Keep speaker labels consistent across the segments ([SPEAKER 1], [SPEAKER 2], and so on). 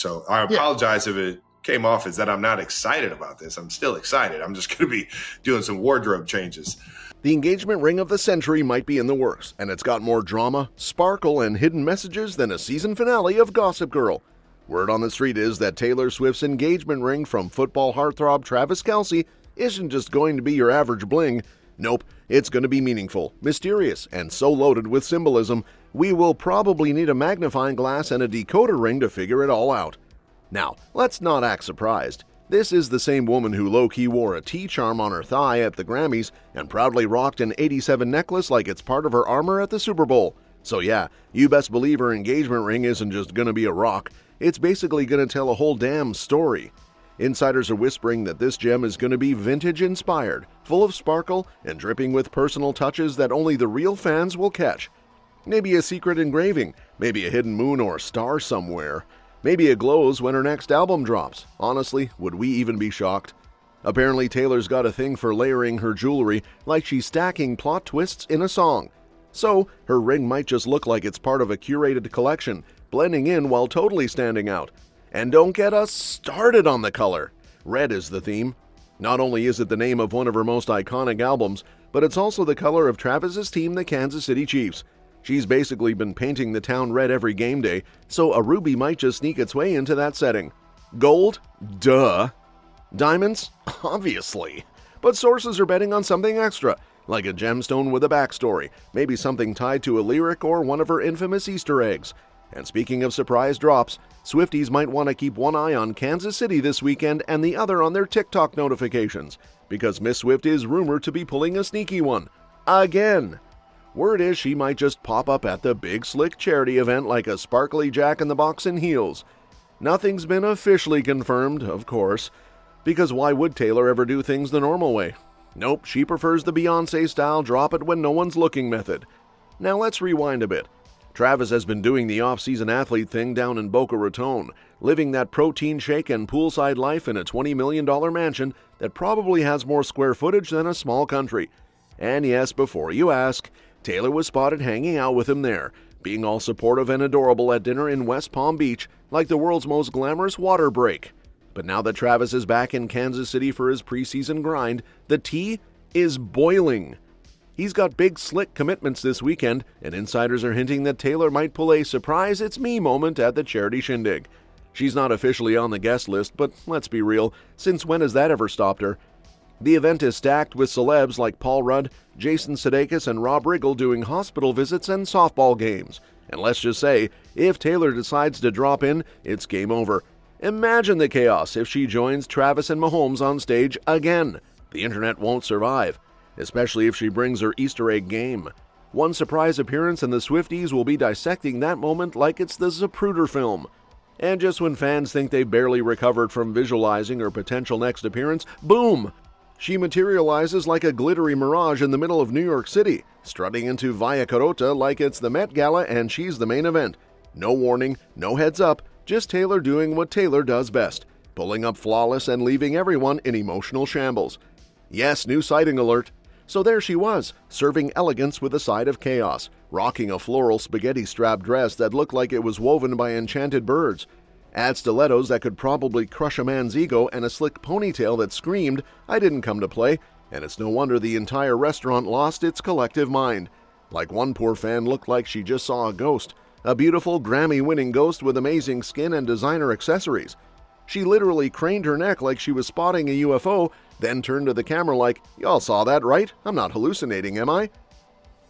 [SPEAKER 1] So I apologize if it came off as that I'm not excited about this. I'm still excited. I'm just going to be doing some wardrobe changes.
[SPEAKER 2] The engagement ring of the century might be in the works, and it's got more drama, sparkle, and hidden messages than a season finale of Gossip Girl. Word on the street is that Taylor Swift's engagement ring from football heartthrob Travis Kelce isn't just going to be your average bling. Nope, it's going to be meaningful, mysterious, and so loaded with symbolism, we will probably need a magnifying glass and a decoder ring to figure it all out. Now, let's not act surprised. This is the same woman who low-key wore a T-charm on her thigh at the Grammys and proudly rocked an 87 necklace like it's part of her armor at the Super Bowl. So yeah, you best believe her engagement ring isn't just gonna be a rock, it's basically gonna tell a whole damn story. Insiders are whispering that this gem is gonna be vintage-inspired, full of sparkle, and dripping with personal touches that only the real fans will catch. Maybe a secret engraving, maybe a hidden moon or star somewhere. Maybe it glows when her next album drops. Honestly, would we even be shocked? Apparently, Taylor's got a thing for layering her jewelry like she's stacking plot twists in a song. So, her ring might just look like it's part of a curated collection, blending in while totally standing out. And don't get us started on the color. Red is the theme. Not only is it the name of one of her most iconic albums, but it's also the color of Travis's team, the Kansas City Chiefs. She's basically been painting the town red every game day, so a ruby might just sneak its way into that setting. Gold? Duh. Diamonds? Obviously. But sources are betting on something extra, like a gemstone with a backstory, maybe something tied to a lyric or one of her infamous Easter eggs. And speaking of surprise drops, Swifties might want to keep one eye on Kansas City this weekend and the other on their TikTok notifications, because Miss Swift is rumored to be pulling a sneaky one. Again! Word is she might just pop up at the Big Slick charity event like a sparkly jack-in-the-box in heels. Nothing's been officially confirmed, of course, because why would Taylor ever do things the normal way? Nope, she prefers the Beyoncé-style drop-it-when-no-one's-looking method. Now let's rewind a bit. Travis has been doing the off-season athlete thing down in Boca Raton, living that protein shake and poolside life in a $20 million mansion that probably has more square footage than a small country. And yes, before you ask, Taylor was spotted hanging out with him there, being all supportive and adorable at dinner in West Palm Beach, like the world's most glamorous water break. But now that Travis is back in Kansas City for his preseason grind, the tea is boiling. He's got big slick commitments this weekend, and insiders are hinting that Taylor might pull a surprise it's me moment at the charity shindig. She's not officially on the guest list, but let's be real, since when has that ever stopped her? The event is stacked with celebs like Paul Rudd, Jason Sudeikis, and Rob Riggle doing hospital visits and softball games. And let's just say, if Taylor decides to drop in, it's game over. Imagine the chaos if she joins Travis and Mahomes on stage again. The internet won't survive, especially if she brings her Easter egg game. One surprise appearance and the Swifties will be dissecting that moment like it's the Zapruder film. And just when fans think they barely recovered from visualizing her potential next appearance, boom! She materializes like a glittery mirage in the middle of New York City, strutting into Via Carota like it's the Met Gala and she's the main event. No warning, no heads up, just Taylor doing what Taylor does best, pulling up flawless and leaving everyone in emotional shambles. Yes, new sighting alert. So there she was, serving elegance with a side of chaos, rocking a floral spaghetti strap dress that looked like it was woven by enchanted birds. Add stilettos that could probably crush a man's ego and a slick ponytail that screamed, "I didn't come to play," and it's no wonder the entire restaurant lost its collective mind. Like one poor fan looked like she just saw a ghost, a beautiful Grammy-winning ghost with amazing skin and designer accessories. She literally craned her neck like she was spotting a UFO, then turned to the camera like, "Y'all saw that, right? I'm not hallucinating, am I?"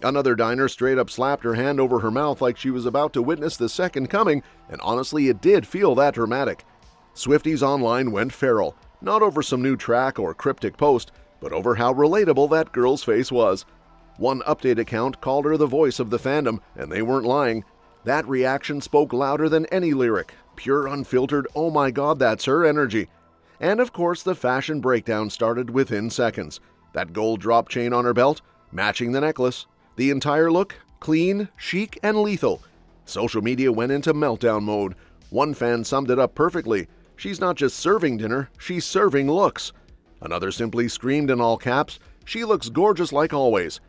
[SPEAKER 2] Another diner straight up slapped her hand over her mouth like she was about to witness the second coming, and honestly it did feel that dramatic. Swifties online went feral, not over some new track or cryptic post, but over how relatable that girl's face was. One update account called her the voice of the fandom, and they weren't lying. That reaction spoke louder than any lyric, pure unfiltered, "oh my god, that's her" energy. And of course the fashion breakdown started within seconds. That gold drop chain on her belt, matching the necklace. The entire look, clean, chic, and lethal. Social media went into meltdown mode. One fan summed it up perfectly. She's not just serving dinner, she's serving looks. Another simply screamed in all caps, "She looks gorgeous like always."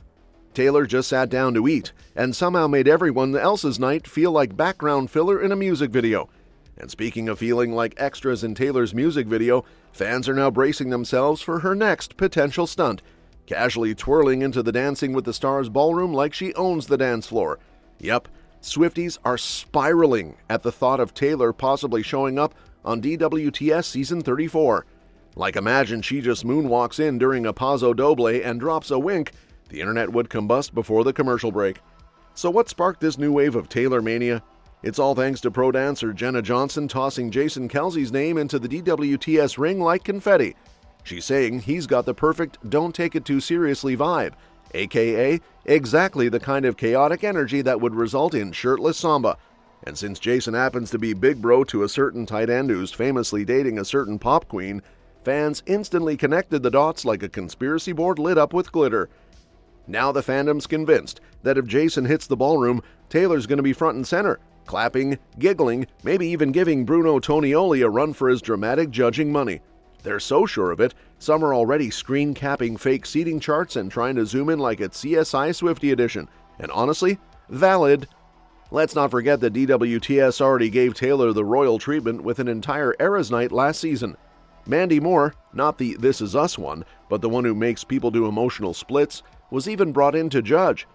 [SPEAKER 2] Taylor just sat down to eat, and somehow made everyone else's night feel like background filler in a music video. And speaking of feeling like extras in Taylor's music video, fans are now bracing themselves for her next potential stunt, casually twirling into the Dancing with the Stars ballroom like she owns the dance floor. Yep, Swifties are spiraling at the thought of Taylor possibly showing up on DWTS Season 34. Like, imagine she just moonwalks in during a Paso Doble and drops a wink. The internet would combust before the commercial break. So what sparked this new wave of Taylor mania? It's all thanks to pro dancer Jenna Johnson tossing Jason Kelce's name into the DWTS ring like confetti. She's saying he's got the perfect don't take it too seriously vibe, aka exactly the kind of chaotic energy that would result in shirtless samba. And since Jason happens to be big bro to a certain tight end who's famously dating a certain pop queen, fans instantly connected the dots like a conspiracy board lit up with glitter. Now the fandom's convinced that if Jason hits the ballroom, Taylor's going to be front and center, clapping, giggling, maybe even giving Bruno Tonioli a run for his dramatic judging money. They're so sure of it, some are already screen capping fake seating charts and trying to zoom in like it's CSI Swiftie edition. And honestly, valid. Let's not forget that DWTS already gave Taylor the royal treatment with an entire Eras night last season. Mandy Moore, not the This Is Us one, but the one who makes people do emotional splits, was even brought in to judge.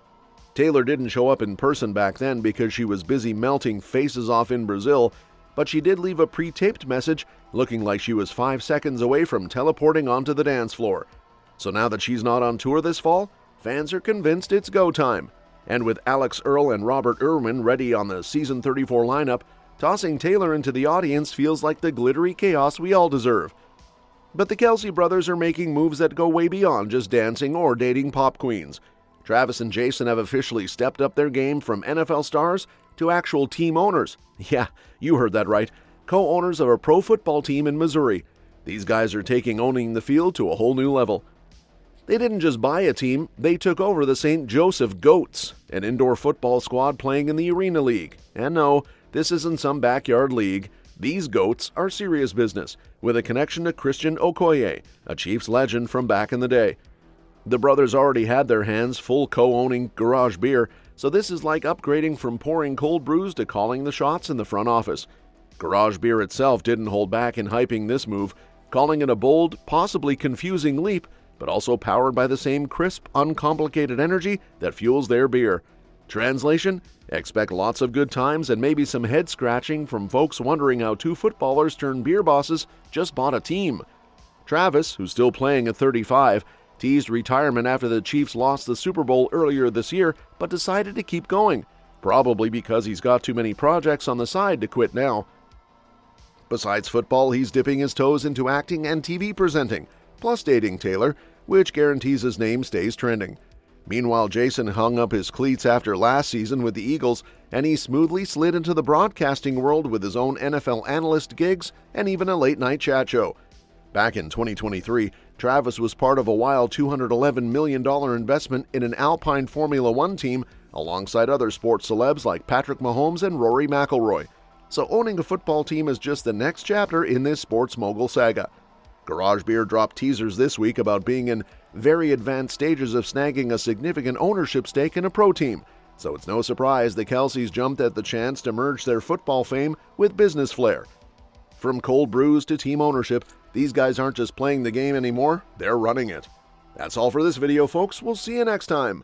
[SPEAKER 2] Taylor didn't show up in person back then because she was busy melting faces off in Brazil, but she did leave a pre-taped message looking like she was 5 seconds away from teleporting onto the dance floor. So now that she's not on tour this fall, fans are convinced it's go time. And with Alex Earl and Robert Irwin ready on the Season 34 lineup, tossing Taylor into the audience feels like the glittery chaos we all deserve. But the Kelce brothers are making moves that go way beyond just dancing or dating pop queens. Travis and Jason have officially stepped up their game from NFL stars to actual team owners. Yeah, you heard that right. Co-owners of a pro football team in Missouri. These guys are taking owning the field to a whole new level. They didn't just buy a team, they took over the St. Joseph Goats, an indoor football squad playing in the Arena League. And no, this isn't some backyard league. These Goats are serious business, with a connection to Christian Okoye, a Chiefs legend from back in the day. The brothers already had their hands full co-owning Garage Beer, so this is like upgrading from pouring cold brews to calling the shots in the front office. Garage Beer itself didn't hold back in hyping this move, calling it a bold, possibly confusing leap, but also powered by the same crisp, uncomplicated energy that fuels their beer. Translation: expect lots of good times and maybe some head scratching from folks wondering how two footballers turned beer bosses just bought a team. Travis, who's still playing at 35, teased retirement after the Chiefs lost the Super Bowl earlier this year, but decided to keep going, probably because he's got too many projects on the side to quit now. Besides football, he's dipping his toes into acting and TV presenting, plus dating Taylor, which guarantees his name stays trending. Meanwhile, Jason hung up his cleats after last season with the Eagles, and he smoothly slid into the broadcasting world with his own NFL analyst gigs and even a late-night chat show. Back in 2023, Travis was part of a wild $211 million investment in an Alpine Formula One team alongside other sports celebs like Patrick Mahomes and Rory McIlroy. So owning a football team is just the next chapter in this sports mogul saga. Garage Beer dropped teasers this week about being in very advanced stages of snagging a significant ownership stake in a pro team, so it's no surprise the Kelces jumped at the chance to merge their football fame with business flair. From cold brews to team ownership, these guys aren't just playing the game anymore, they're running it. That's all for this video, folks. We'll see you next time.